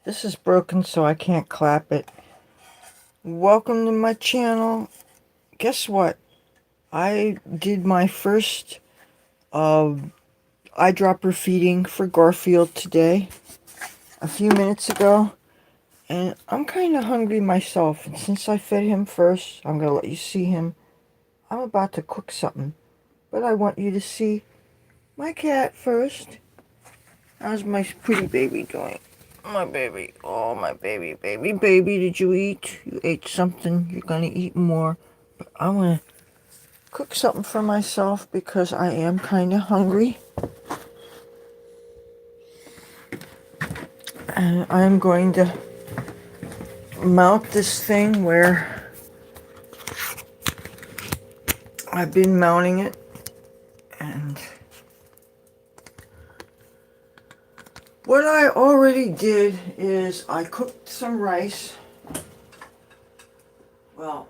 This is broken, so I can't clap it. Welcome to my channel. Guess what? I did my first eyedropper feeding for Garfield today, a few minutes ago. And I'm kind of hungry myself. And since I fed him first, I'm going to let you see him. I'm about to cook something. But I want you to see my cat first. How's my pretty baby doing? My baby. Oh, my baby. Baby, did you eat? You ate something. You're going to eat more. But I'm going to cook something for myself because I am kind of hungry. And I'm going to mount this thing where I've been mounting it. And what I already did is I cooked some rice. Well,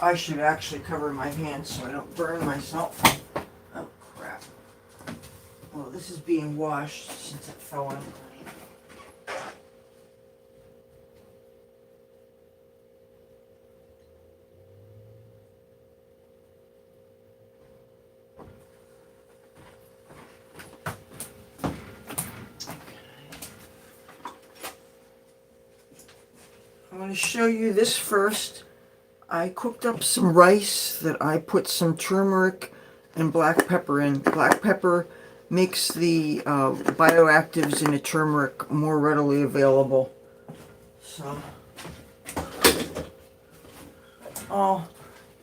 I should actually cover my hands so I don't burn myself. Oh, crap. Well, this is being washed since it fell on. I'm going to show you this first. I cooked up some rice that I put some turmeric and black pepper in. Black pepper makes the bioactives in the turmeric more readily available. So, oh,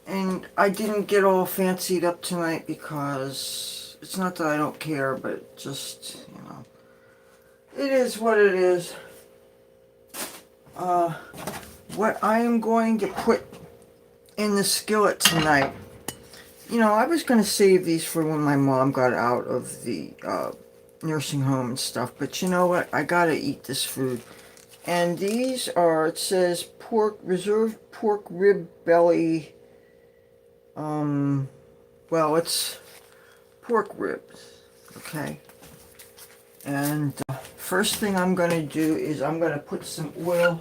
and I didn't get all fancied up tonight because it's not that I don't care, but just, it is what it is. What I am going to put in the skillet tonight, I was going to save these for when my mom got out of the nursing home and stuff, but you know what? I gotta eat this food. And these are, it says reserved pork rib belly. Well, it's pork ribs, okay? And first thing I'm going to do is I'm going to put some oil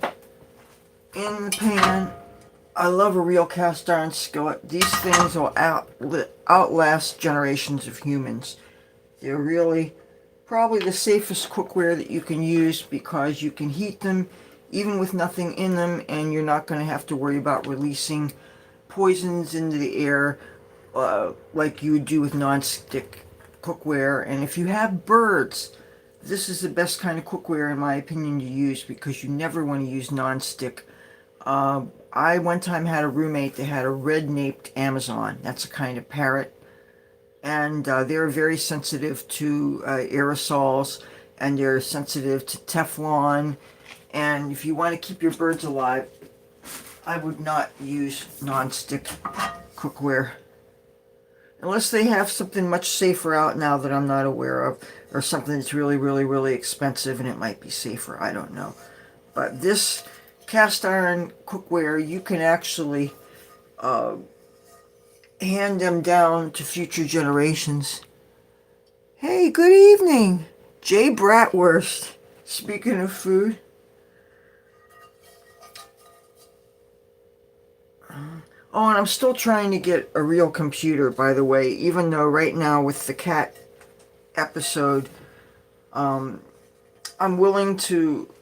in the pan. I love a real cast iron skillet. These things will outlast generations of humans. They're really probably the safest cookware that you can use because you can heat them even with nothing in them, and you're not going to have to worry about releasing poisons into the air like you would do with non-stick cookware. And if you have birds, this is the best kind of cookware in my opinion to use because you never want to use non-stick. I one time had a roommate that had a red-naped Amazon. That's a kind of parrot. And they're very sensitive to aerosols, and they're sensitive to Teflon. And if you want to keep your birds alive, I would not use non-stick cookware. Unless they have something much safer out now that I'm not aware of, or something that's really, really, really expensive and it might be safer. I don't know. But this cast iron cookware, you can actually hand them down to future generations. Hey, good evening, Jay Bratwurst. Speaking of food. Oh, and I'm still trying to get a real computer, by the way, even though right now with the cat episode, I'm willing to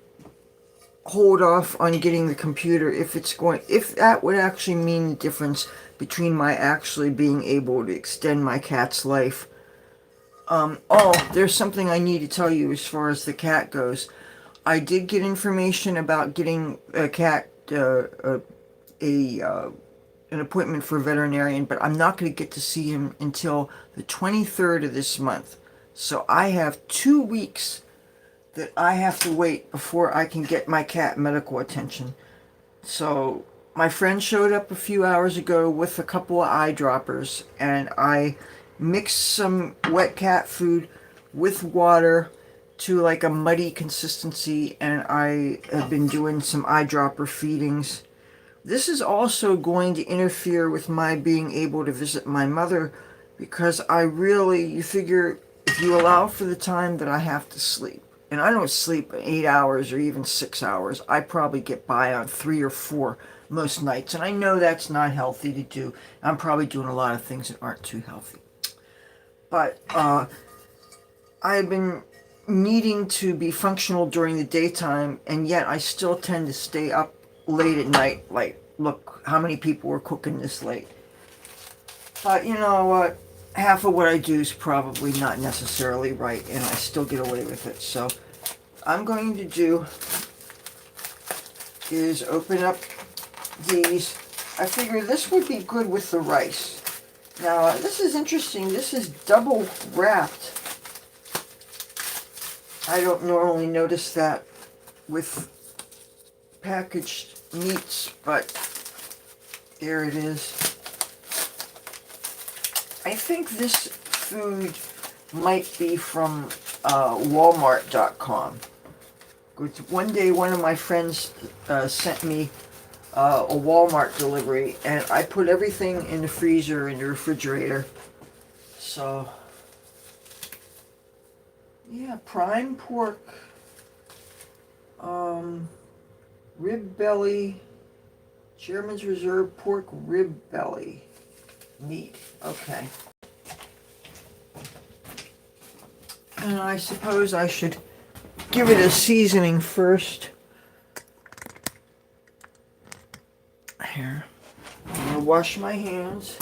hold off on getting the computer if that would actually mean the difference between my actually being able to extend my cat's life. Oh, there's something I need to tell you as far as the cat goes. I did get information about getting a cat an appointment for a veterinarian, but I'm not going to get to see him until the 23rd of this month. So I have 2 weeks that I have to wait before I can get my cat medical attention. So my friend showed up a few hours ago with a couple of eyedroppers, and I mixed some wet cat food with water to like a muddy consistency, and I have been doing some eyedropper feedings. This is also going to interfere with my being able to visit my mother because you figure if you allow for the time that I have to sleep, and I don't sleep 8 hours or even 6 hours. I probably get by on 3 or 4 most nights, and I know that's not healthy to do. I'm probably doing a lot of things that aren't too healthy. But I've been needing to be functional during the daytime, and yet I still tend to stay up late at night. Like, look, how many people were cooking this late? But you know what? Half of what I do is probably not necessarily right, and I still get away with it. So I'm going to do is open up these. I figure this would be good with the rice. Now, this is interesting. This is double wrapped. I don't normally notice that with packaged meats, but there it is. I think this food might be from Walmart.com. One day, one of my friends sent me a Walmart delivery, and I put everything in the freezer, in the refrigerator. So, yeah, prime pork, rib belly, Chairman's Reserve pork rib belly meat. Okay. And I suppose I should give it a seasoning first. Here. I'm going to wash my hands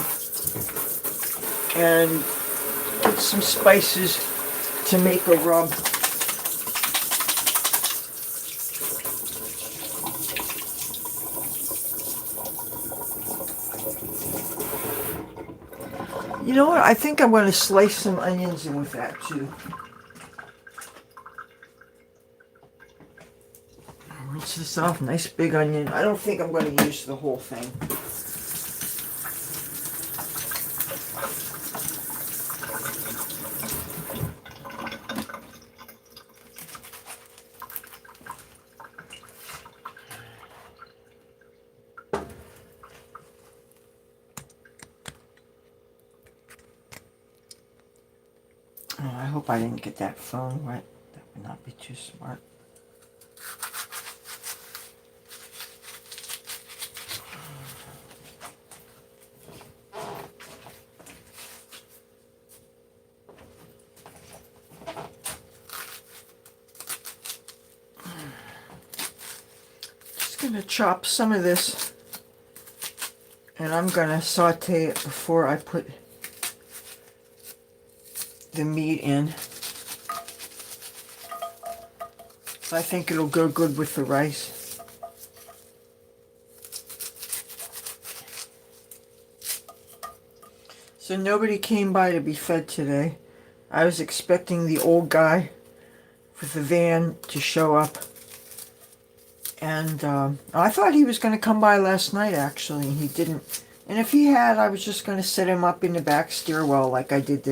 and put some spices to make a rub. You know what? I think I'm going to slice some onions in with that too. Rinse this off. Nice big onion. I don't think I'm going to use the whole thing. Oh, I hope I didn't get that phone wet. That would not be too smart. Just gonna chop some of this, and I'm gonna saute it before I put the meat in. I think it'll go good with the rice. So nobody came by to be fed today. I was expecting the old guy with the van to show up. And I thought he was going to come by last night, actually. He didn't. And if he had, I was just going to set him up in the back stairwell like I did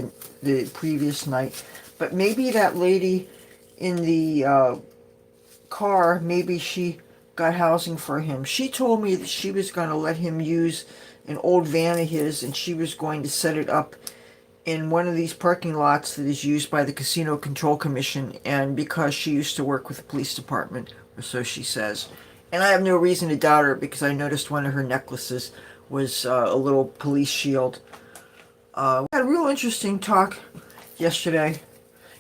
the previous night. But maybe that lady in the car, maybe she got housing for him. She told me that she was going to let him use an old van of his, and she was going to set it up in one of these parking lots that is used by the Casino Control Commission, and because she used to work with the police department, or so she says. And I have no reason to doubt her, because I noticed one of her necklaces was a little police shield. We had a real interesting talk yesterday.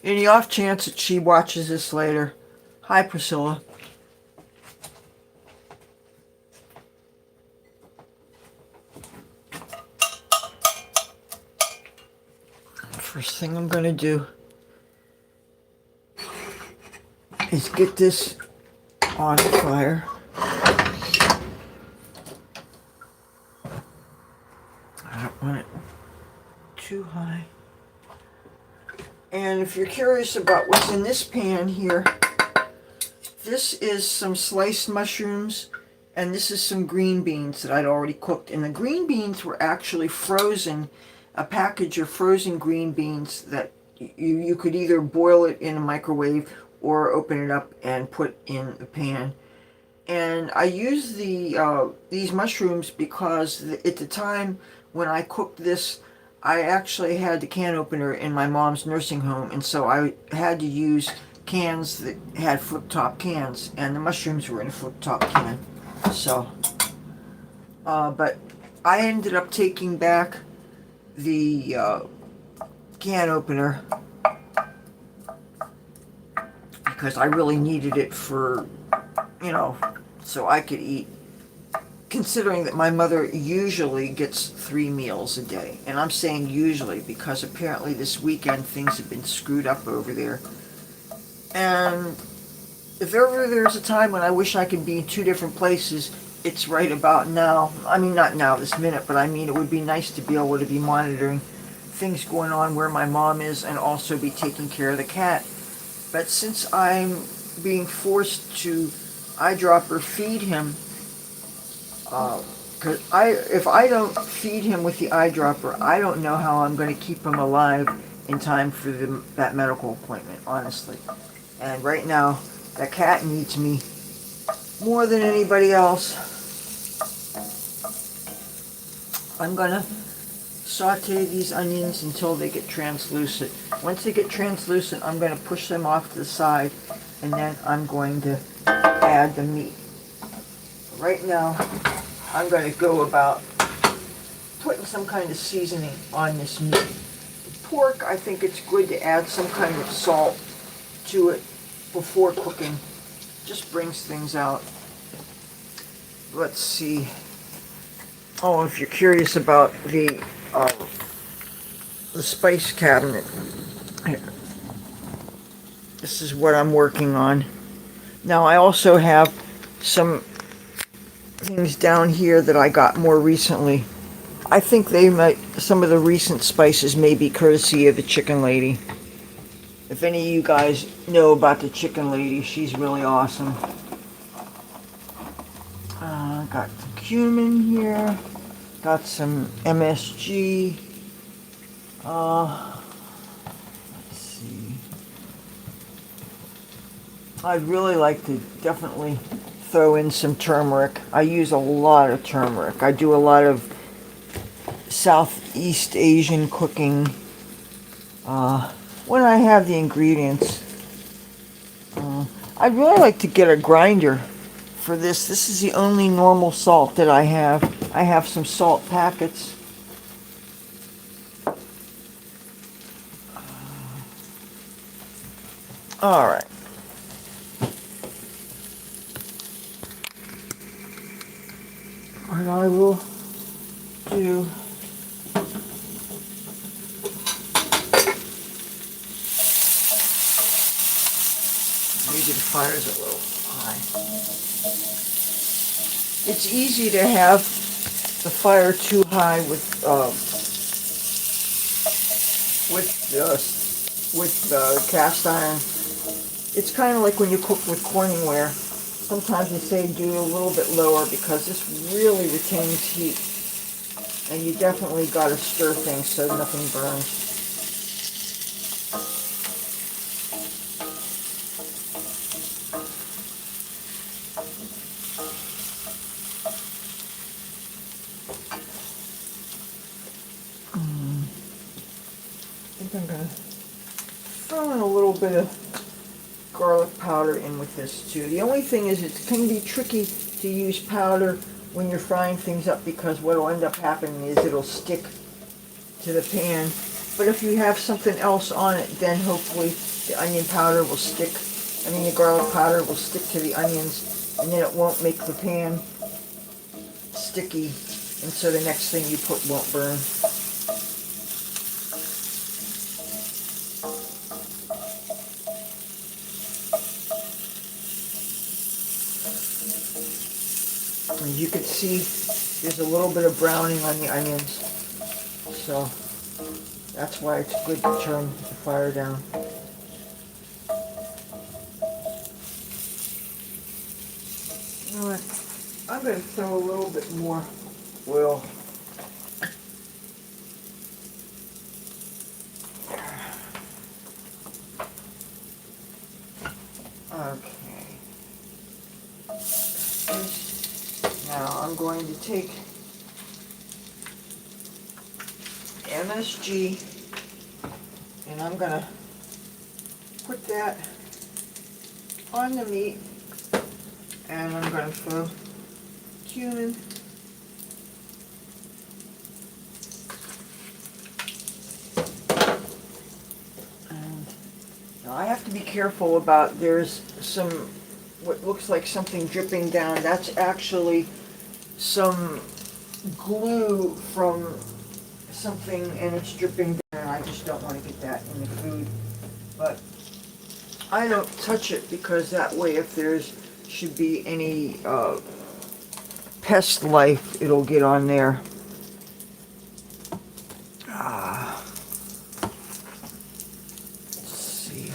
In the off chance that she watches this later. Hi, Priscilla. First thing I'm going to do is get this on fire. I don't want it too high. And if you're curious about what's in this pan here, this is some sliced mushrooms, and this is some green beans that I'd already cooked. And the green beans were actually frozen, a package of frozen green beans that you could either boil it in a microwave or open it up and put in the pan. And I used these mushrooms because at the time when I cooked this, I actually had the can opener in my mom's nursing home, and so I had to use cans that had flip-top cans, and the mushrooms were in a flip-top can. So, but I ended up taking back the can opener because I really needed it for, so I could eat. Considering that my mother usually gets 3 meals a day, and I'm saying usually because apparently this weekend things have been screwed up over there. And if ever there's a time when I wish I could be in 2 different places, it's right about now. I mean, not now, this minute, but I mean, it would be nice to be able to be monitoring things going on where my mom is and also be taking care of the cat. But since I'm being forced to eyedropper feed him, because if I don't feed him with the eyedropper, I don't know how I'm going to keep him alive in time for that medical appointment, honestly. And right now, that cat needs me more than anybody else. I'm going to saute these onions until they get translucent. Once they get translucent, I'm going to push them off to the side, and then I'm going to add the meat. Right now, I'm going to go about putting some kind of seasoning on this meat. Pork, I think it's good to add some kind of salt to it before cooking. Just brings things out. Let's see. Oh, if you're curious about the spice cabinet, here. This is what I'm working on. Now I also have some things down here that I got more recently. I think some of the recent spices may be courtesy of the Chicken Lady. If any of you guys know about the Chicken Lady, she's really awesome. Got some cumin here. Got some MSG. Let's see. I'd really like to definitely throw in some turmeric. I use a lot of turmeric. I do a lot of Southeast Asian cooking when I have the ingredients. I'd really like to get a grinder for this. This is the only normal salt that I have. I have some salt packets. All right. What I will do, maybe the fire's a little high. It's easy to have the fire too high with cast iron. It's kind of like when you cook with Corningware. Sometimes they say do a little bit lower because this really retains heat. And you definitely got to stir things so nothing burns. I think I'm going to throw in a little bit of garlic powder in with this too. The only thing is it can be tricky to use powder when you're frying things up because what will end up happening is it'll stick to the pan. But if you have something else on it, then hopefully the onion powder will stick, the garlic powder will stick to the onions, and then it won't make the pan sticky, and so the next thing you put won't burn. As you can see, there's a little bit of browning on the onions, so that's why it's good to turn the fire down. You know what? I'm going to throw a little bit more oil. Okay. Now I'm going to take MSG and I'm going to put that on the meat, and I'm going to throw cumin. And now I have to be careful about, there's some, what looks like something dripping down. That's actually some glue from something, and it's dripping down, and I just don't want to get that in the food. But I don't touch it, because that way, if there's should be any pest life, it'll get on there. Let's see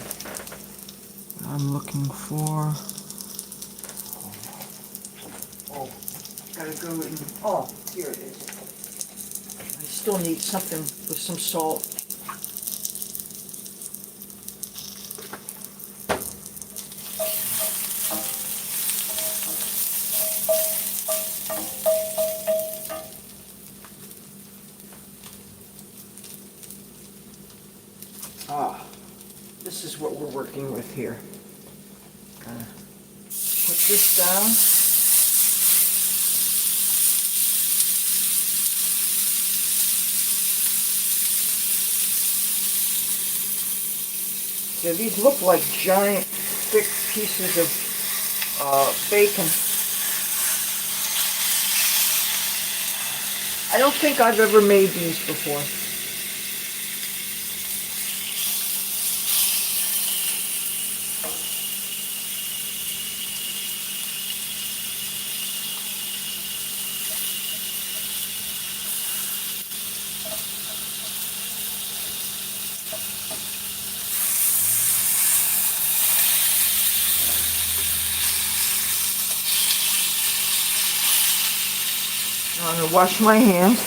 what I'm looking for. Oh, gotta go in. Oh, here it is. I still need something with some salt. This is what we're working with here. Gonna put this down. So these look like giant, thick pieces of bacon. I don't think I've ever made these before. I'm going to wash my hands.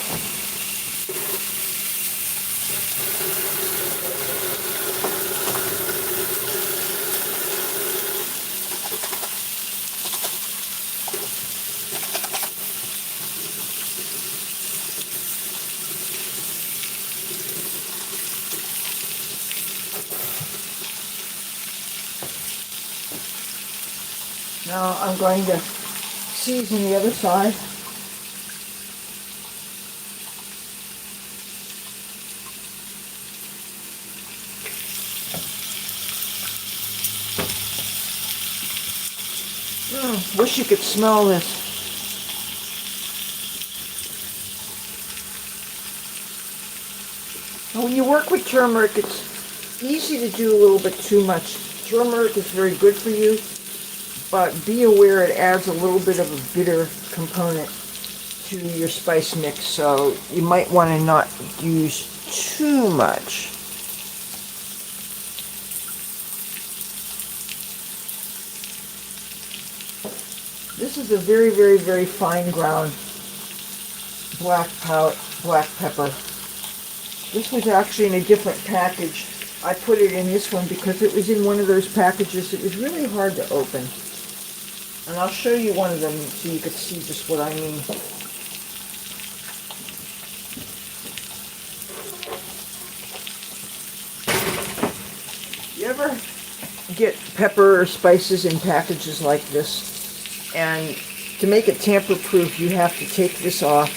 Now I'm going to season the other side. Wish you could smell this. Now, when you work with turmeric, it's easy to do a little bit too much. Turmeric is very good for you, but be aware it adds a little bit of a bitter component to your spice mix, so you might want to not use too much. This is a very, very, very fine ground black pepper. This was actually in a different package. I put it in this one because it was in one of those packages that was really hard to open. And I'll show you one of them so you can see just what I mean. You ever get pepper or spices in packages like this? And to make it tamper-proof, you have to take this off,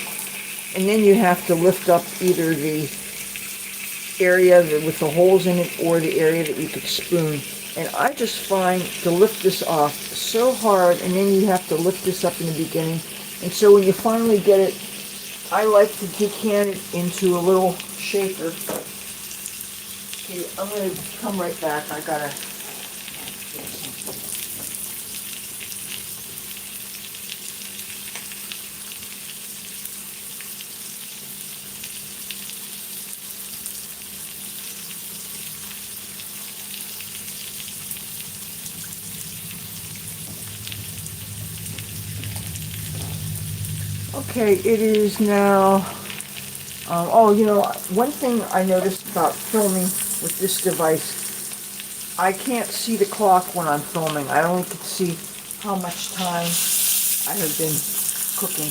and then you have to lift up either the area with the holes in it or the area that you could spoon. And I just find to lift this off so hard, and then you have to lift this up in the beginning. And so when you finally get it, I like to decant it into a little shaker. Okay, I'm going to come right back. I gotta get something. Okay, it is now, one thing I noticed about filming with this device, I can't see the clock when I'm filming. I only can see how much time I have been cooking.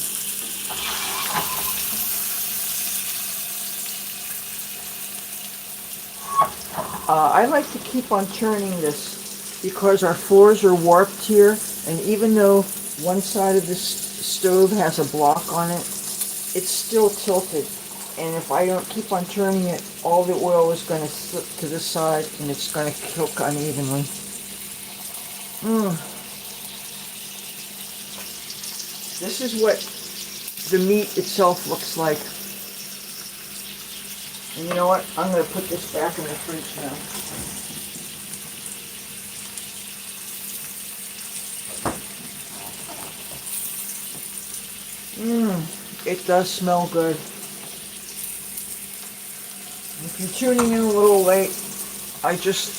I like to keep on turning this because our floors are warped here, and even though one side of this stove has a block on it, it's still tilted. And if I don't keep on turning it, all the oil is going to slip to this side and it's going to cook unevenly. This is what the meat itself looks like. And you know what? I'm going to put this back in the fridge now. It does smell good. If you're tuning in a little late, I just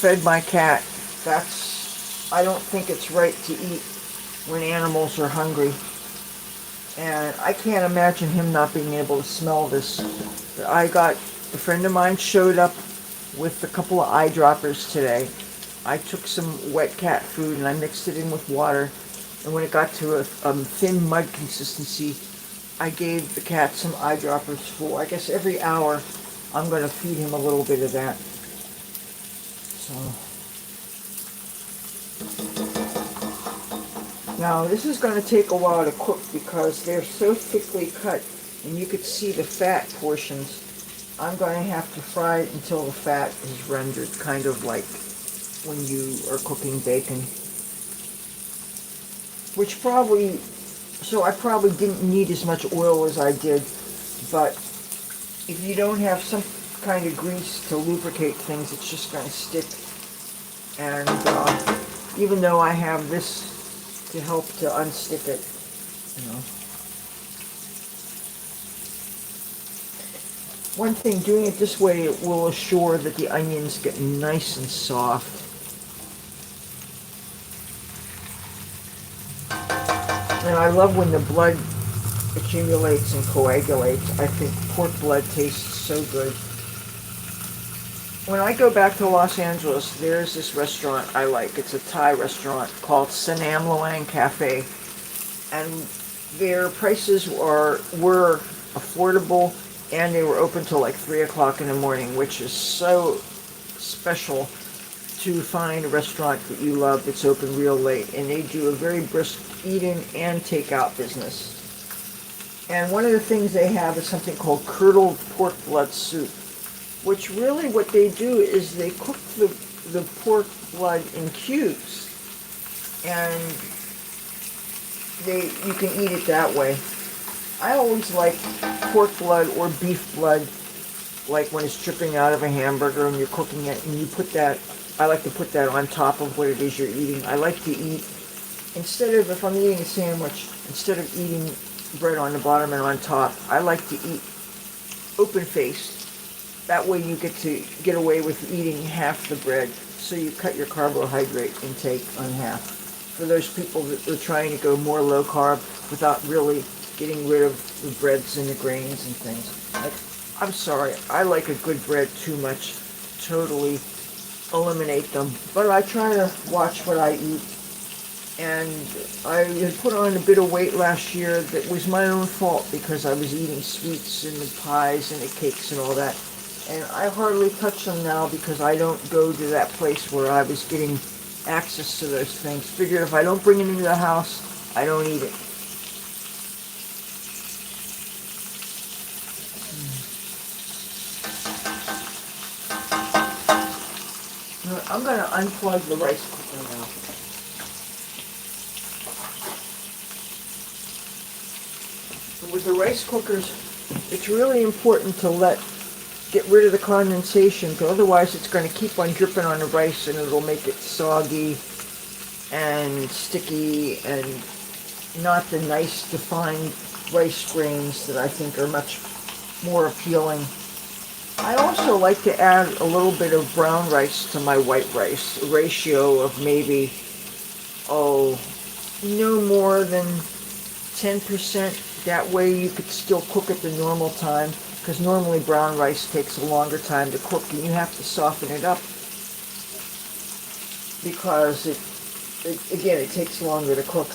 fed my cat. I don't think it's right to eat when animals are hungry. And I can't imagine him not being able to smell this. A friend of mine showed up with a couple of eyedroppers today. I took some wet cat food and I mixed it in with water. And when it got to a thin mud consistency, I gave the cat some eyedroppers for, I guess every hour, I'm going to feed him a little bit of that. So now this is going to take a while to cook because they're so thickly cut and you could see the fat portions. I'm going to have to fry it until the fat is rendered, kind of like when you are cooking bacon. So I probably didn't need as much oil as I did, but if you don't have some kind of grease to lubricate things, it's just going to stick. And even though I have this to help to unstick it, you know. One thing, doing it this way, it will assure that the onions get nice and soft. And I love when the blood accumulates and coagulates. I think pork blood tastes so good. When I go back to Los Angeles, there's this restaurant I like. It's a Thai restaurant called Sanam Luang Cafe. And their prices were affordable, and they were open till like 3 o'clock in the morning, which is so special to find a restaurant that you love that's open real late. And they do a very brisk eat-in and take-out business. And one of the things they have is something called curdled pork blood soup, which really what they do is they cook the pork blood in cubes, and you can eat it that way. I always like pork blood or beef blood, like when it's dripping out of a hamburger and you're cooking it, and you put that, I like to put that on top of what it is you're eating. I like to eat, if I'm eating a sandwich, instead of eating bread on the bottom and on top, I like to eat open-faced. That way you get away with eating half the bread, so you cut your carbohydrate intake on half. For those people that are trying to go more low carb without really getting rid of the breads and the grains and things. I'm sorry, I like a good bread too much, totally eliminate them. But I try to watch what I eat. And I had put on a bit of weight last year that was my own fault because I was eating sweets and the pies and the cakes and all that. And I hardly touch them now because I don't go to that place where I was getting access to those things. Figured if I don't bring it into the house, I don't eat it. I'm going to unplug the rice cooker now. With the rice cookers, it's really important to get rid of the condensation, because otherwise it's going to keep on dripping on the rice and it'll make it soggy and sticky and not the nice defined rice grains that I think are much more appealing. I also like to add a little bit of brown rice to my white rice, a ratio of maybe, no more than 10%. That way you could still cook at the normal time, because normally brown rice takes a longer time to cook and you have to soften it up because it takes longer to cook.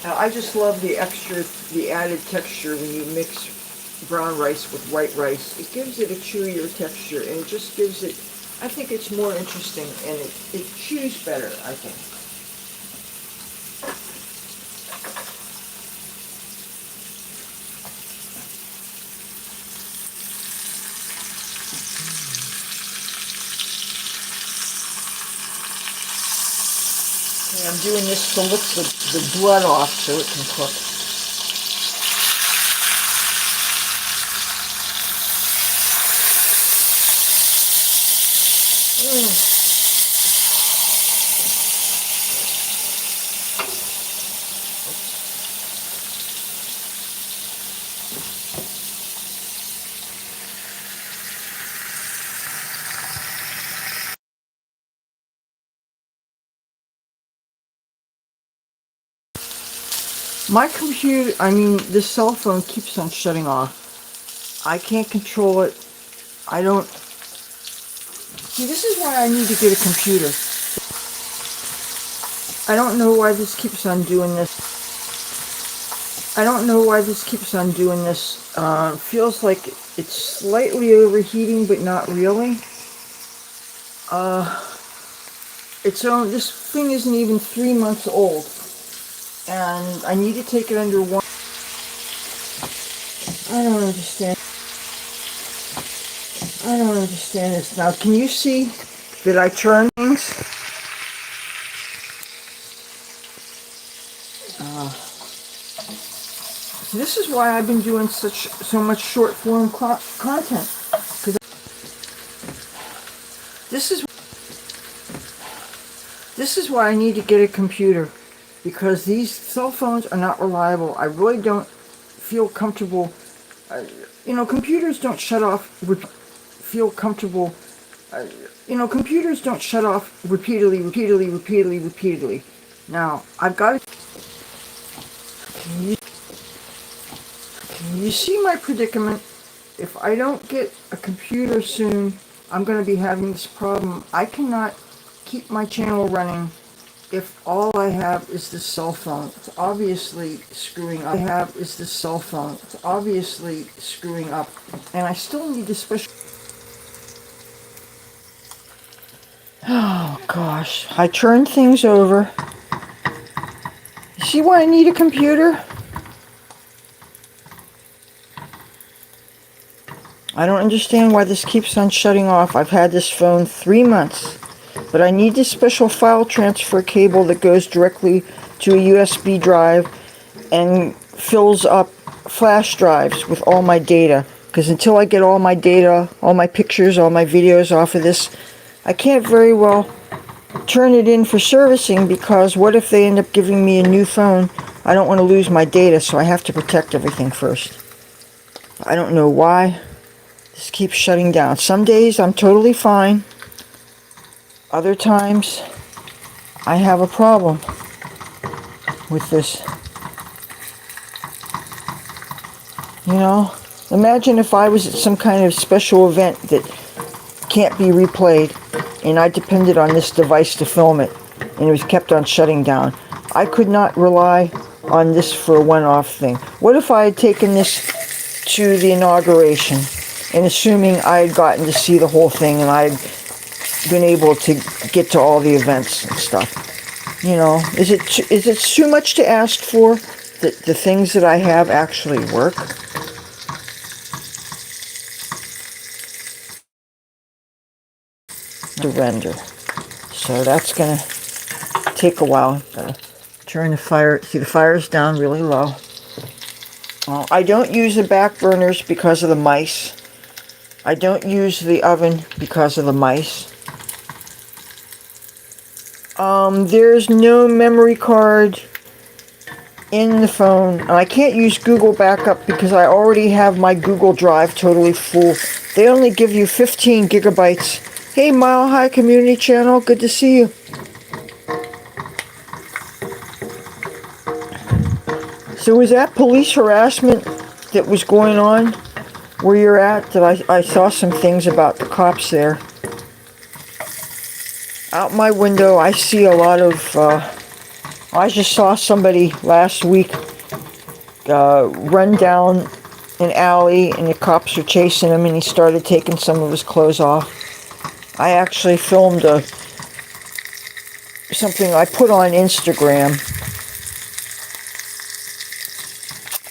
Now I just love the added texture when you mix brown rice with white rice. It gives it a chewier texture, and it just gives it, I think it's more interesting, and it chews better, I think. And I'm doing this to lick the blood off so it can cook. My computer, this cell phone keeps on shutting off. I can't control it. I don't... See, this is why I need to get a computer. I don't know why this keeps on doing this. Feels like it's slightly overheating, but not really. This thing isn't even 3 months old. And I need to take it under one. I don't understand this. Now, can you see that I turn things? This is why I've been doing so much short form content. Because this is why I need to get a computer. Because these cell phones are not reliable. I really don't feel comfortable. Computers don't shut off. Computers don't shut off repeatedly. Now, I've got to... You see my predicament? If I don't get a computer soon, I'm going to be having this problem. I cannot keep my channel running if all I have is this cell phone. It's obviously screwing up. And I still need to special... Oh gosh, I turned things over. You see why I need a computer? I don't understand why this keeps on shutting off. I've had this phone 3 months, but I need this special file transfer cable that goes directly to a USB drive and fills up flash drives with all my data. Because until I get all my data, all my pictures, all my videos off of this, I can't very well turn it in for servicing, because what if they end up giving me a new phone? I don't want to lose my data, so I have to protect everything first. I don't know why this keeps shutting down. Some days I'm totally fine. Other times I have a problem with this. Imagine if I was at some kind of special event that can't be replayed, and I depended on this device to film it, and it was kept on shutting down. I could not rely on this for a one-off thing. What if I had taken this to the inauguration, and assuming I had gotten to see the whole thing, and I had been able to get to all the events and stuff? Is it too much to ask for that the things that I have actually work? To render. So that's gonna take a while. Gotta turn the fire. See, the fire's down really low. I don't use the back burners because of the mice. I don't use the oven because of the mice. There's no memory card in the phone, and I can't use Google Backup because I already have my Google Drive totally full. They only give you 15 gigabytes. Hey, Mile High Community Channel, good to see you. So was that police harassment that was going on where you're at? That I saw some things about the cops there. Out my window, I see a lot of... I just saw somebody last week run down an alley and the cops were chasing him and he started taking some of his clothes off. I actually filmed something I put on Instagram.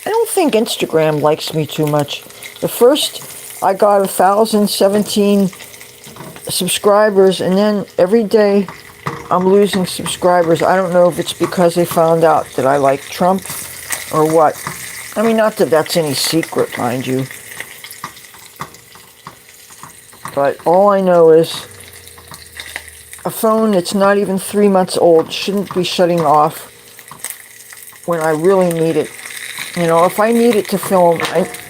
I don't think Instagram likes me too much. The first, I got 1,017 subscribers, and then every day I'm losing subscribers. I don't know if it's because they found out that I like Trump or what. I mean, not that that's any secret, mind you. But all I know is a phone that's not even 3 months old shouldn't be shutting off when I really need it. You know, if I need it to film,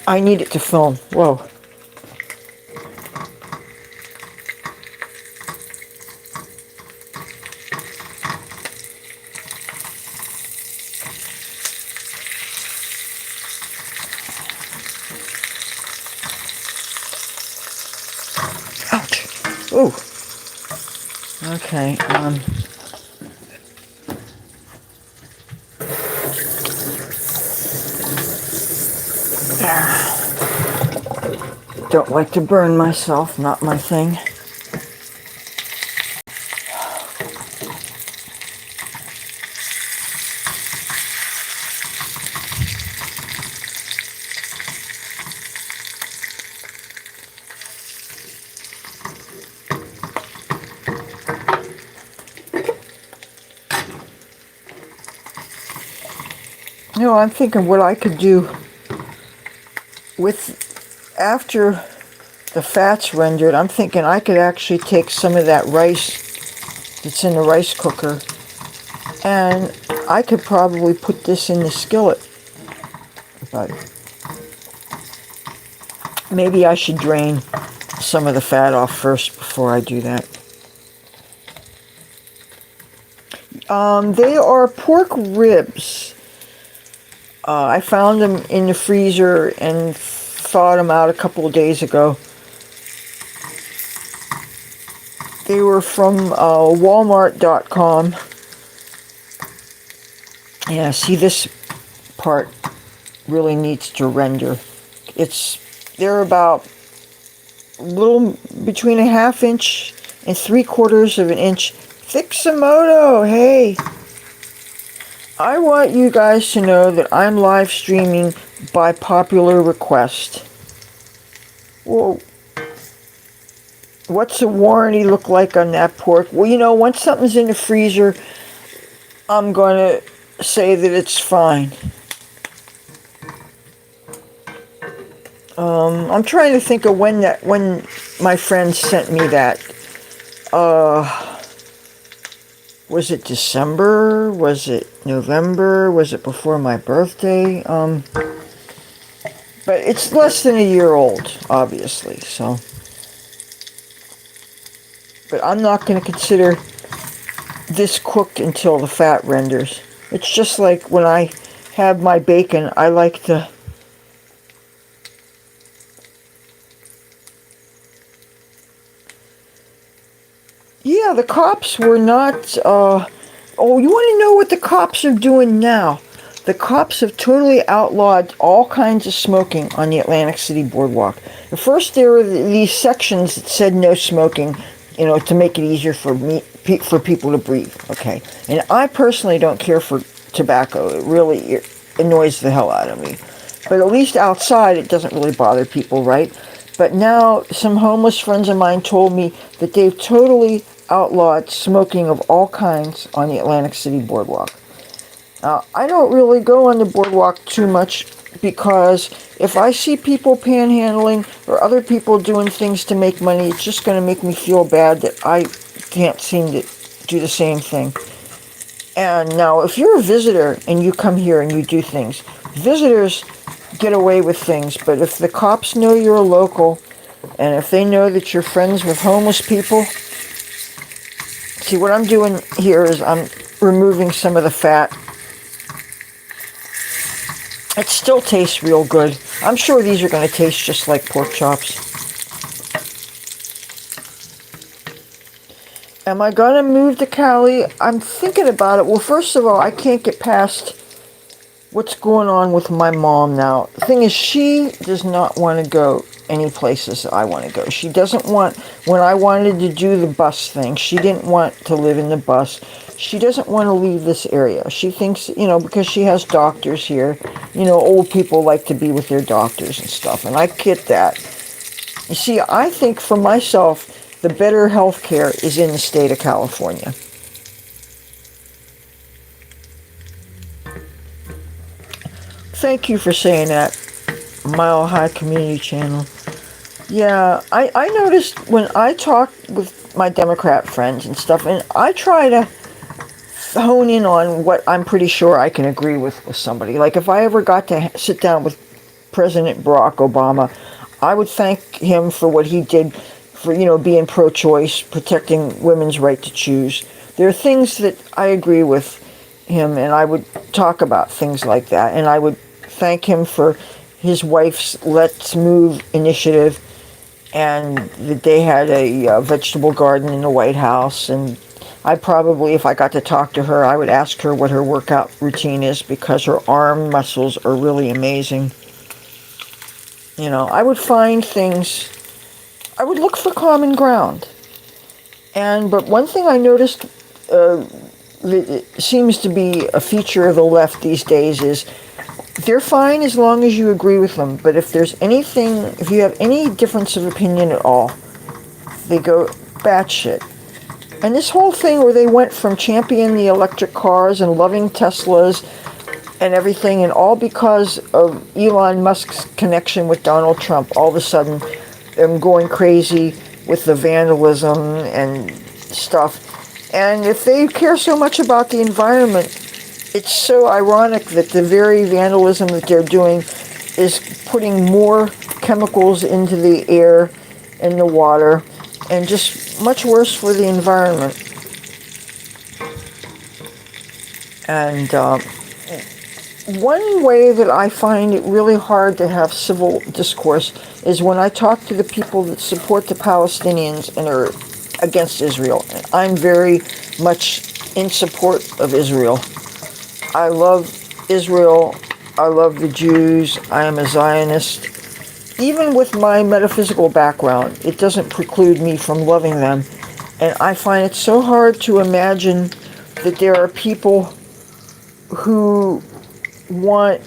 I need it to film. Whoa. Ouch. Ooh. Okay, don't like to burn myself, not my thing. You know, I'm thinking what I could do with, after the fat's rendered, I'm thinking I could actually take some of that rice that's in the rice cooker and I could probably put this in the skillet. But maybe I should drain some of the fat off first before I do that. They are pork ribs. I found them in the freezer and thawed them out a couple of days ago. They were from Walmart.com. Yeah, see, this part really needs to render. They're about a little between a 1/2 inch and 3/4 of an inch. Fixamoto, hey! I want you guys to know that I'm live streaming by popular request. Well, what's the warranty look like on that pork? Well, you know, once something's in the freezer, I'm going to say that it's fine. I'm trying to think of when my friend sent me that. Was it December? Was it November? Was it before my birthday? But it's less than a year old, obviously, so. But I'm not going to consider this cooked until the fat renders. It's just like when I have my bacon, I like to... Yeah, the cops were not... Oh, you want to know what the cops are doing now? The cops have totally outlawed all kinds of smoking on the Atlantic City Boardwalk. At first, there were these sections that said no smoking, you know, to make it easier for people to breathe, okay? And I personally don't care for tobacco. It really annoys the hell out of me. But at least outside, it doesn't really bother people, right? But now, some homeless friends of mine told me that they've totally outlawed smoking of all kinds on the Atlantic City Boardwalk. Now, I don't really go on the boardwalk too much because if I see people panhandling or other people doing things to make money, it's just going to make me feel bad that I can't seem to do the same thing. And now, if you're a visitor and you come here and you do things, visitors get away with things, but if the cops know you're a local and if they know that you're friends with homeless people, see, what I'm doing here is I'm removing some of the fat. It still tastes real good. I'm sure these are going to taste just like pork chops. Am I going to move to Cali? I'm thinking about it. Well, first of all, I can't get past what's going on with my mom now. The thing is, she does not want to go any places that I want to go. She doesn't want, when I wanted to do the bus thing, she didn't want to live in the bus. She doesn't want to leave this area. She thinks, because she has doctors here, old people like to be with their doctors and stuff, and I get that. You see, I think for myself, the better health care is in the state of California. Thank you for saying that, Mile High Community Channel. Yeah, I noticed when I talk with my Democrat friends and stuff, and I try to hone in on what I'm pretty sure I can agree with somebody. Like if I ever got to sit down with President Barack Obama, I would thank him for what he did for, being pro-choice, protecting women's right to choose. There are things that I agree with him, and I would talk about things like that, and I would thank him for his wife's Let's Move initiative, and that they had a vegetable garden in the White House. And I probably, if I got to talk to her, I would ask her what her workout routine is, because her arm muscles are really amazing. I would find things, I would look for common ground. But one thing I noticed that seems to be a feature of the left these days is they're fine as long as you agree with them. But if you have any difference of opinion at all, they go batshit. And this whole thing where they went from championing the electric cars and loving Teslas and everything, and all because of Elon Musk's connection with Donald Trump, all of a sudden them going crazy with the vandalism and stuff. And if they care so much about the environment, it's so ironic that the very vandalism that they're doing is putting more chemicals into the air and the water, and just much worse for the environment. And one way that I find it really hard to have civil discourse is when I talk to the people that support the Palestinians and are against Israel. I'm very much in support of Israel. I love Israel. I love the Jews. I am a Zionist. Even with my metaphysical background, it doesn't preclude me from loving them. And I find it so hard to imagine that there are people who want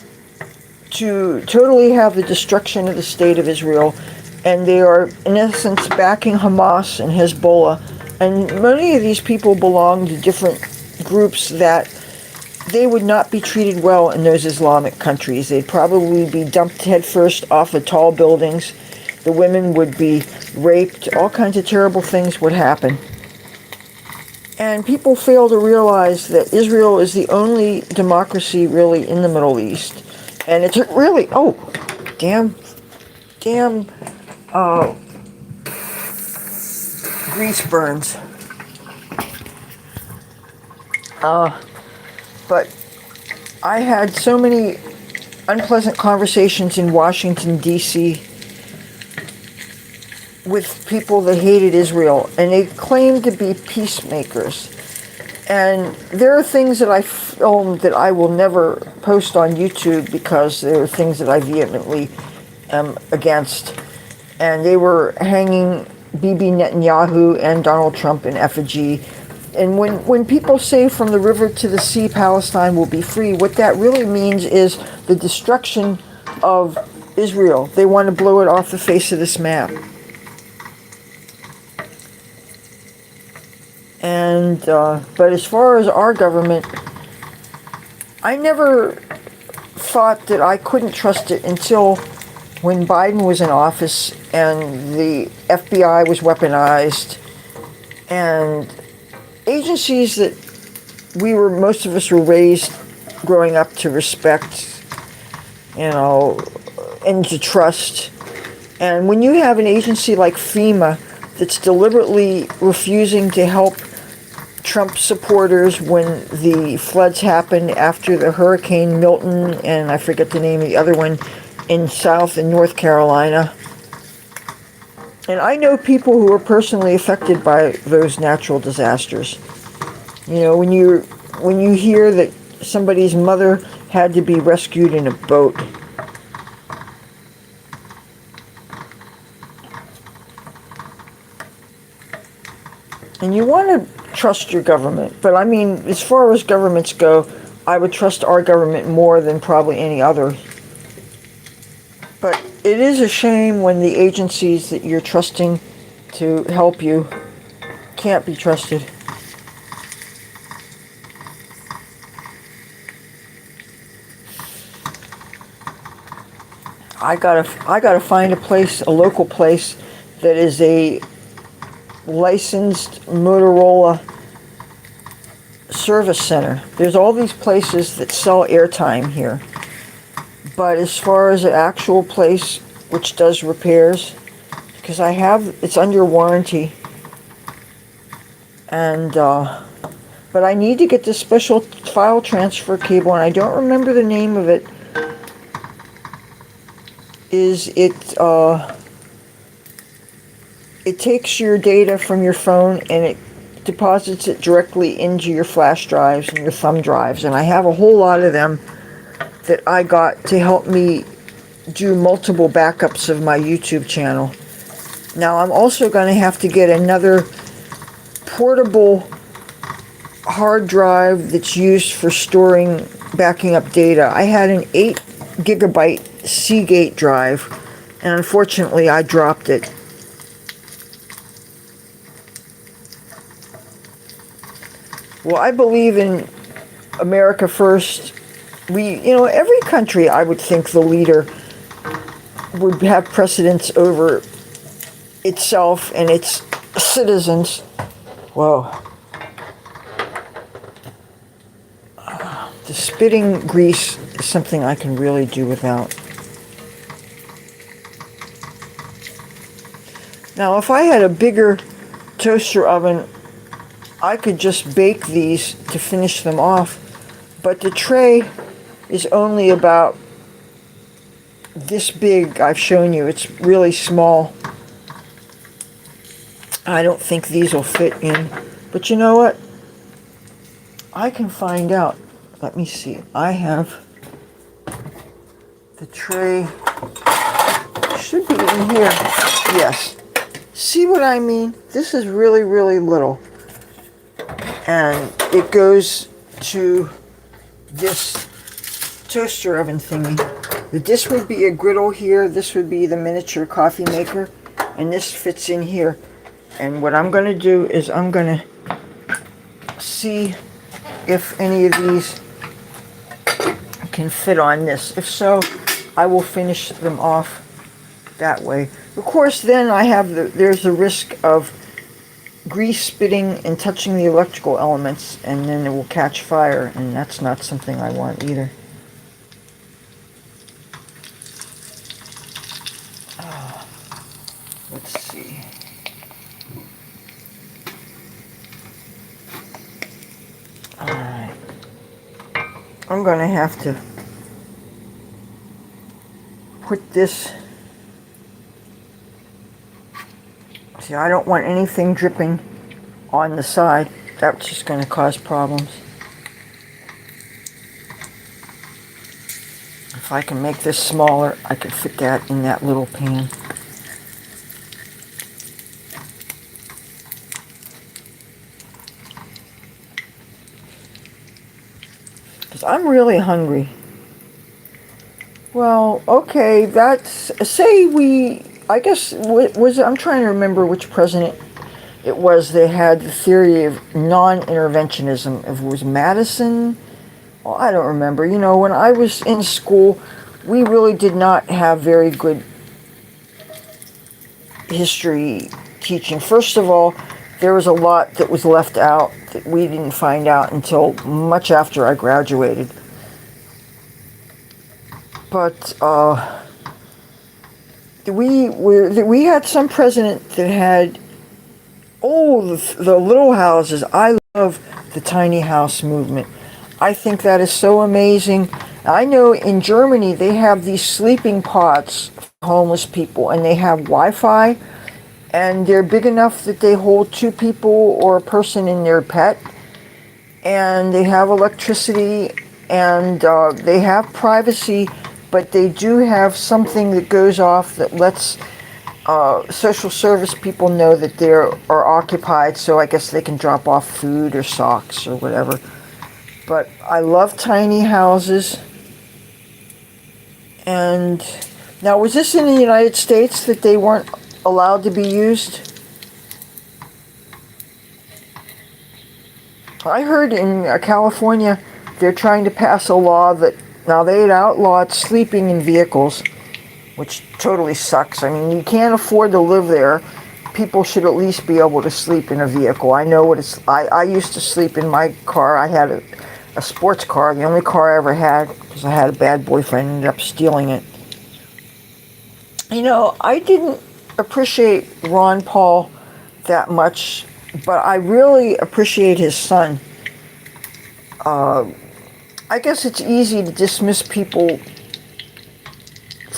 to totally have the destruction of the state of Israel, and they are, in essence, backing Hamas and Hezbollah. And many of these people belong to different groups that they would not be treated well in those Islamic countries. They'd probably be dumped headfirst off of tall buildings. The women would be raped. All kinds of terrible things would happen. And people fail to realize that Israel is the only democracy really in the Middle East. And it's really, grease burns. But I had so many unpleasant conversations in Washington, D.C. with people that hated Israel, and they claimed to be peacemakers. And there are things that I filmed that I will never post on YouTube because there are things that I vehemently am against. And they were hanging Bibi Netanyahu and Donald Trump in effigy. And when people say from the river to the sea, Palestine will be free, what that really means is the destruction of Israel. They want to blow it off the face of this map. And, but as far as our government, I never thought that I couldn't trust it until when Biden was in office and the FBI was weaponized, and agencies that most of us were raised growing up to respect, and to trust. And when you have an agency like FEMA that's deliberately refusing to help Trump supporters when the floods happened after the Hurricane Milton, and I forget the name of the other one, in South and North Carolina. And I know people who are personally affected by those natural disasters. When you hear that somebody's mother had to be rescued in a boat. And you want to trust your government, but I mean, as far as governments go, I would trust our government more than probably any other. But it is a shame when the agencies that you're trusting to help you can't be trusted. I gotta find a place, a local place that is a licensed Motorola service center. There's all these places that sell airtime here, but as far as an actual place which does repairs, because it's under warranty, and but I need to get this special file transfer cable, and I don't remember the name of it. It takes your data from your phone and it deposits it directly into your flash drives and your thumb drives. And I have a whole lot of them that I got to help me do multiple backups of my YouTube channel. Now I'm also going to have to get another portable hard drive that's used for storing, backing up data. I had an 8 gigabyte Seagate drive, and unfortunately I dropped it. Well, I believe in America first. Every country, I would think the leader would have precedence over itself and its citizens. Whoa. The spitting grease is something I can really do without. Now, if I had a bigger toaster oven, I could just bake these to finish them off, but the tray is only about this big. I've shown you, it's really small. I don't think these will fit in, but you know what? I can find out. Let me see. I have the tray. Should be in here. Yes. See what I mean? This is really, really little. And it goes to this toaster oven thingy. This would be a griddle here. This would be the miniature coffee maker. And this fits in here. And what I'm going to do is I'm going to see if any of these can fit on this. If so, I will finish them off that way. Of course, then there's the risk of grease spitting and touching the electrical elements, and then it will catch fire, and that's not something I want either. Let's see. Alright. I'm going to have to put this. See, I don't want anything dripping on the side. That's just going to cause problems. If I can make this smaller, I could fit that in that little pan. Because I'm really hungry. Well, okay, I guess, I'm trying to remember which president it was that had the theory of non-interventionism. If it was Madison, well, I don't remember. When I was in school, we really did not have very good history teaching. First of all, there was a lot that was left out that we didn't find out until much after I graduated. But, we had some president that had, the little houses. I love the tiny house movement. I think that is so amazing. I know in Germany they have these sleeping pods for homeless people, and they have Wi-Fi, and they're big enough that they hold 2 people or a person and their pet, and they have electricity, and they have privacy, but they do have something that goes off that lets social service people know that they are occupied, so I guess they can drop off food or socks or whatever. But I love tiny houses. And now, was this in the United States that they weren't allowed to be used? I heard in California they're trying to pass a law that now they'd outlawed sleeping in vehicles, which totally sucks. I mean, you can't afford to live there. People should at least be able to sleep in a vehicle. I know what it's. I used to sleep in my car. I had a sports car, the only car I ever had, because I had a bad boyfriend and ended up stealing it. You know, I didn't appreciate Ron Paul that much, but I really appreciate his son. I guess it's easy to dismiss people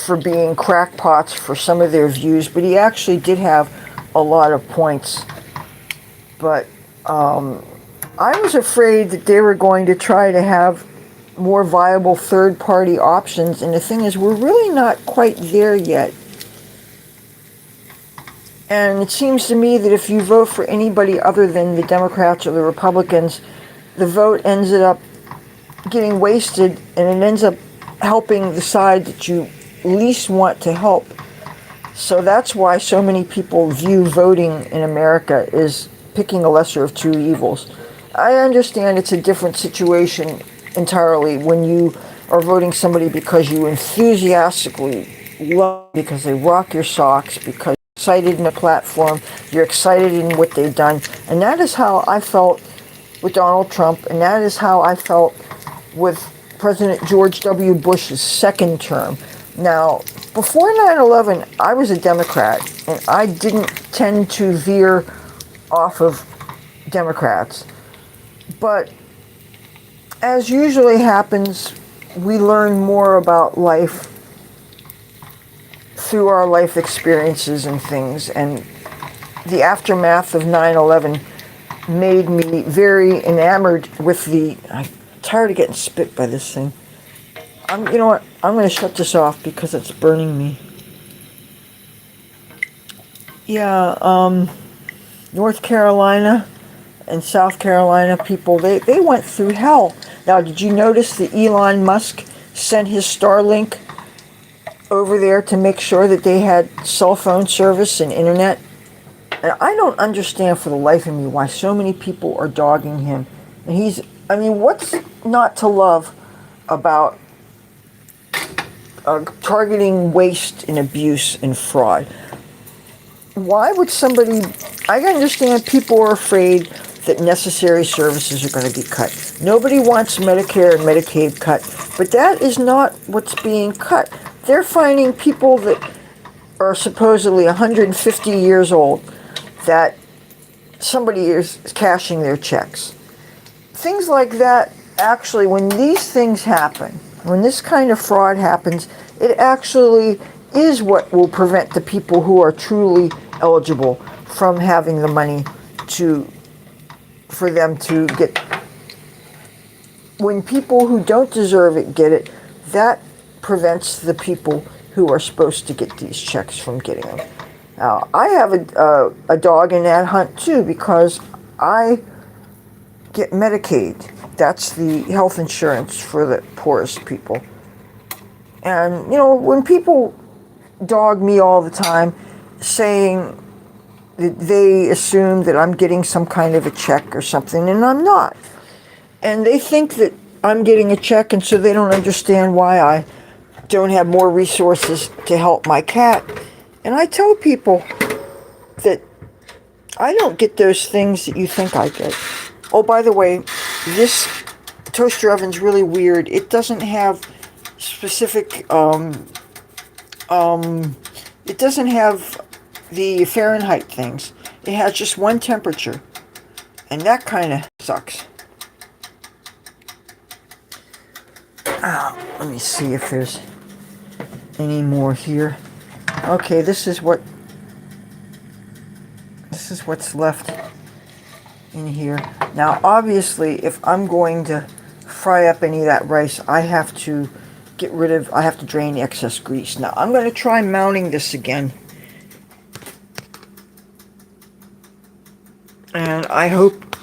for being crackpots for some of their views, but he actually did have a lot of points. But I was afraid that they were going to try to have more viable third-party options, and the thing is, we're really not quite there yet. And it seems to me that if you vote for anybody other than the Democrats or the Republicans, the vote ends up getting wasted, and it ends up helping the side that you least want to help. So that's why so many people view voting in America as picking a lesser of two evils. I understand it's a different situation entirely when you are voting somebody because you enthusiastically love, because they rock your socks, because you're excited in a platform, you're excited in what they've done. And that is how I felt with Donald Trump, and that is how I felt with President George W. Bush's second term. Now, before 9/11, I was a Democrat, and I didn't tend to veer off of Democrats. But as usually happens, we learn more about life through our life experiences and things, and the aftermath of 9/11 made me very enamored with the... I'm tired of getting spit by this thing. You know what? I'm going to shut this off because it's burning me. Yeah, North Carolina and South Carolina people, they went through hell. Now, did you notice that Elon Musk sent his Starlink over there to make sure that they had cell phone service and internet? And I don't understand for the life of me why so many people are dogging him. And I mean, what's not to love about targeting waste and abuse and fraud? Why would somebody... I understand people are afraid that necessary services are going to be cut. Nobody wants Medicare and Medicaid cut, but that is not what's being cut. They're finding people that are supposedly 150 years old that somebody is cashing their checks. Things like that, actually, when these things happen, when this kind of fraud happens, it actually is what will prevent the people who are truly eligible from having the money for them to get. When people who don't deserve it get it, that prevents the people who are supposed to get these checks from getting them. Now, I have a dog in that hunt too, because I get Medicaid. That's the health insurance for the poorest people. And, you know, when people dog me all the time, saying that they assume that I'm getting some kind of a check or something, and I'm not. And they think that I'm getting a check, and so they don't understand why I don't have more resources to help my cat. And I tell people that I don't get those things that you think I get. Oh, by the way, this toaster oven's really weird. It doesn't have specific, it doesn't have the Fahrenheit things. It has just one temperature. And that kind of sucks. Let me see if there's any more here. Okay, this is what's left in here. Now, obviously, if I'm going to fry up any of that rice, I have to I have to drain the excess grease. Now, I'm going to try mounting this again. And I hope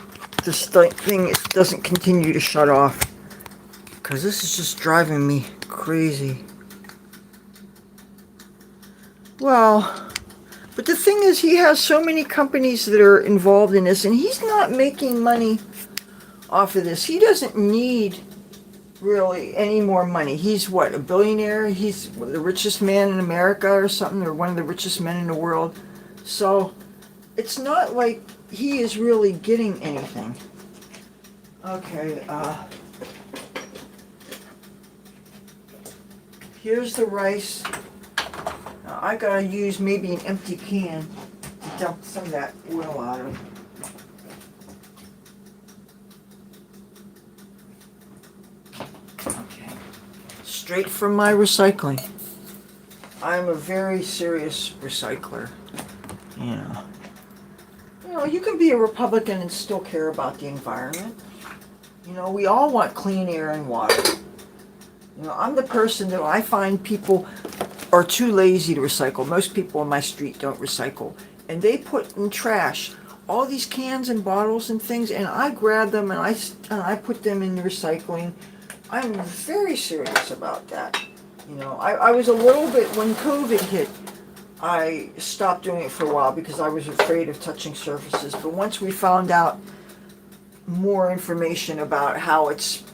this thing doesn't continue to shut off, because this is just driving me crazy. Well, but the thing is, he has so many companies that are involved in this, and he's not making money off of this. He doesn't need really any more money. He's what, a billionaire? He's the richest man in America or something, or one of the richest men in the world. So it's not like he is really getting anything. Okay, here's the rice. Now I gotta use maybe an empty can to dump some of that oil out of it. Okay, straight from my recycling. I'm a very serious recycler, you know. You know, you can be a Republican and still care about the environment. You know, we all want clean air and water. You know, I'm the person that I find people are too lazy to recycle. Most people on my street don't recycle. And they put in trash all these cans and bottles and things, and I grab them and I put them in the recycling. I'm very serious about that. You know, I was a little bit, when COVID hit, I stopped doing it for a while because I was afraid of touching surfaces. But once we found out more information about how it's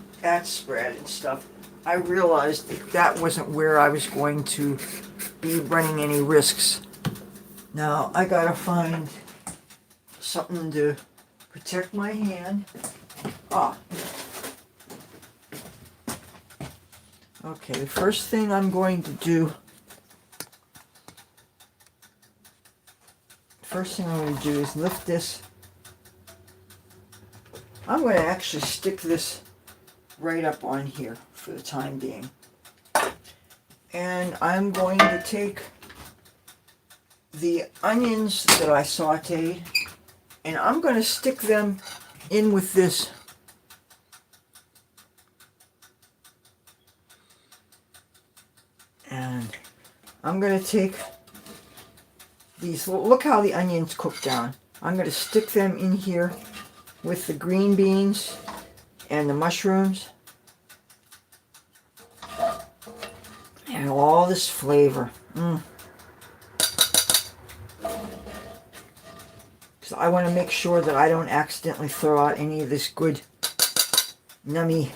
spread and stuff, I realized that wasn't where I was going to be running any risks. Now I gotta find something to protect my hand. Okay, the first thing I'm going to do is lift this. I'm going to actually stick this right up on here for the time being. And I'm going to take the onions that I sauteed, and I'm going to stick them in with this. And I'm going to take these, look how the onions cook down. I'm going to stick them in here with the green beans and the mushrooms and all this flavor. So I want to make sure that I don't accidentally throw out any of this good nummy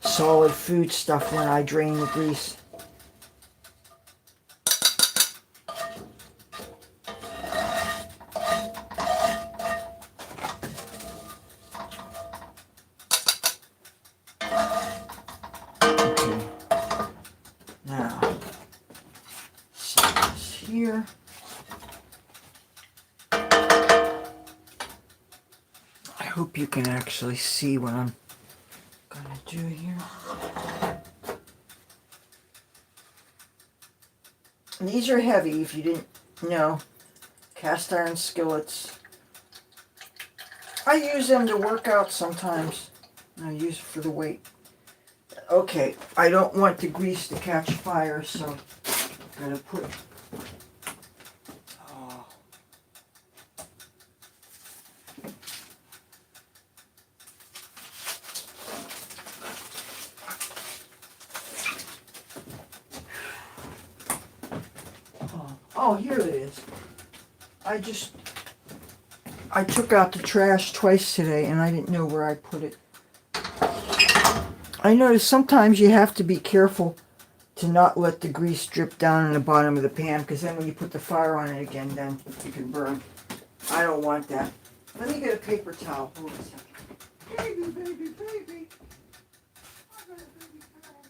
solid food stuff when I drain the grease. Here. I hope you can actually see what I'm gonna do here. And these are heavy, if you didn't know. Cast iron skillets. I use them to work out sometimes. I use it for the weight. Okay, I don't want the grease to catch fire, so I'm gonna put oh, here it is. I took out the trash twice today and I didn't know where I put it. I noticed sometimes you have to be careful to not let the grease drip down in the bottom of the pan, because then when you put the fire on it again, then you can burn. I don't want that. Let me get a paper towel. Hold on a second. Baby, baby, baby. I got a baby towel.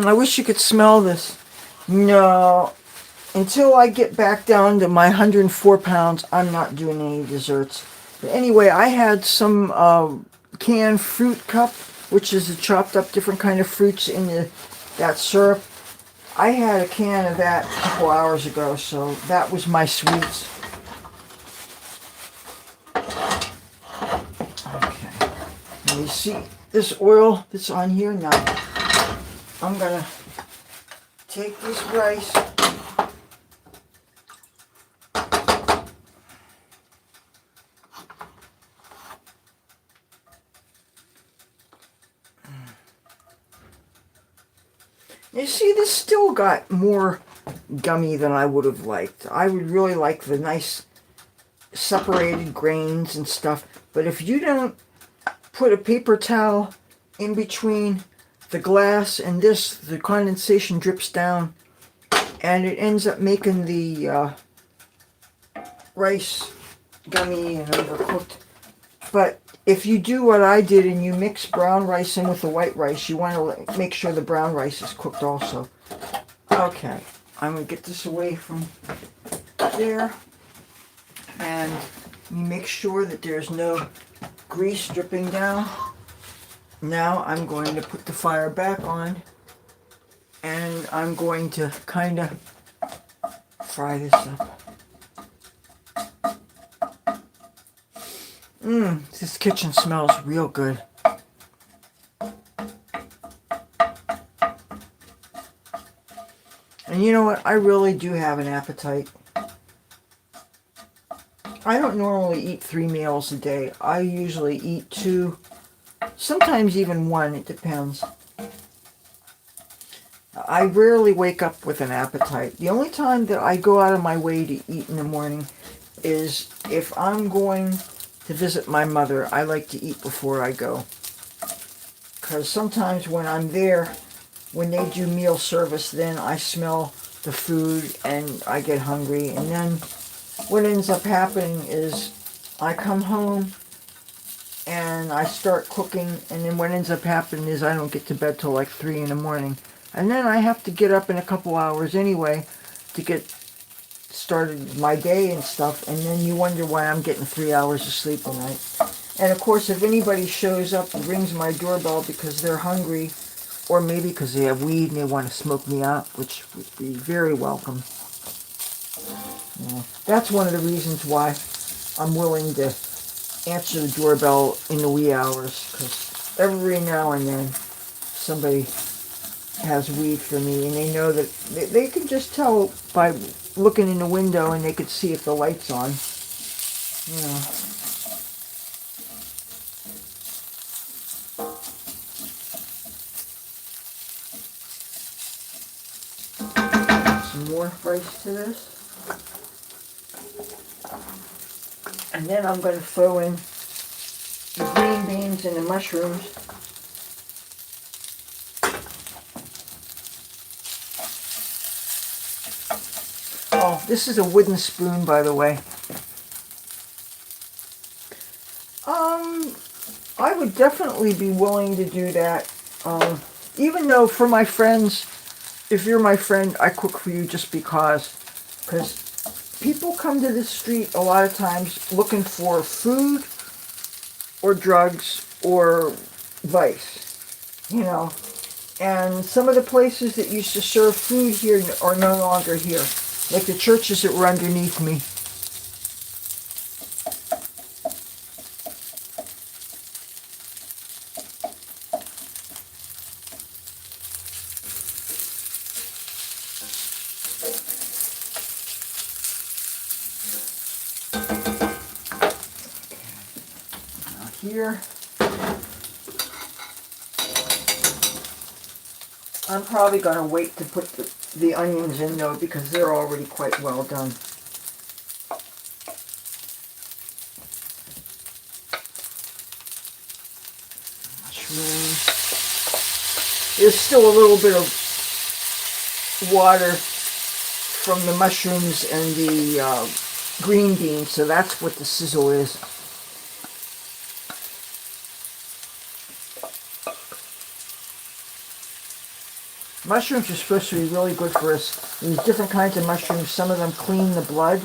I wish you could smell this. No, until I get back down to my 104 pounds, I'm not doing any desserts. But anyway, I had some canned fruit cup, which is a chopped up different kind of fruits in that syrup. I had a can of that a couple hours ago, so that was my sweets. Okay. And you see this oil that's on here now. I'm gonna take this rice. You see, this still got more gummy than I would have liked. I would really like the nice separated grains and stuff. But if you don't put a paper towel in between the glass and this, the condensation drips down and it ends up making the rice gummy and overcooked. But if you do what I did and you mix brown rice in with the white rice, you want to make sure the brown rice is cooked also. Okay, I'm going to get this away from there. And you make sure that there's no grease dripping down. Now I'm going to put the fire back on. And I'm going to kind of fry this up. This kitchen smells real good. And you know what? I really do have an appetite. I don't normally eat 3 meals a day. I usually eat 2, sometimes even 1, it depends. I rarely wake up with an appetite. The only time that I go out of my way to eat in the morning is if I'm going to visit my mother. I like to eat before I go. Because sometimes when I'm there, when they do meal service, then I smell the food and I get hungry. And then what ends up happening is I come home and I start cooking, and then what ends up happening is I don't get to bed till like 3 in the morning. And then I have to get up in a couple hours anyway to get started my day and stuff, and then you wonder why I'm getting 3 hours of sleep a night. And of course, if anybody shows up and rings my doorbell because they're hungry, or maybe because they have weed and they want to smoke me out, which would be very welcome. Yeah, that's one of the reasons why I'm willing to answer the doorbell in the wee hours, because every now and then somebody has weed for me, and they know that they can just tell by looking in the window, and they could see if the light's on. You know. Some more rice to this. And then I'm going to throw in the green beans and the mushrooms. Oh, this is a wooden spoon, by the way. I would definitely be willing to do that. Even though for my friends, if you're my friend, I cook for you just because. Because people come to this street a lot of times looking for food or drugs or vice, you know. And some of the places that used to serve food here are no longer here. Like the churches that were underneath me. Now here, I'm probably going to wait to put the onions in though, because they're already quite well done. Mushrooms. There's still a little bit of water from the mushrooms and the green beans, so that's what the sizzle is. Mushrooms are supposed to be really good for us. There's different kinds of mushrooms. Some of them clean the blood,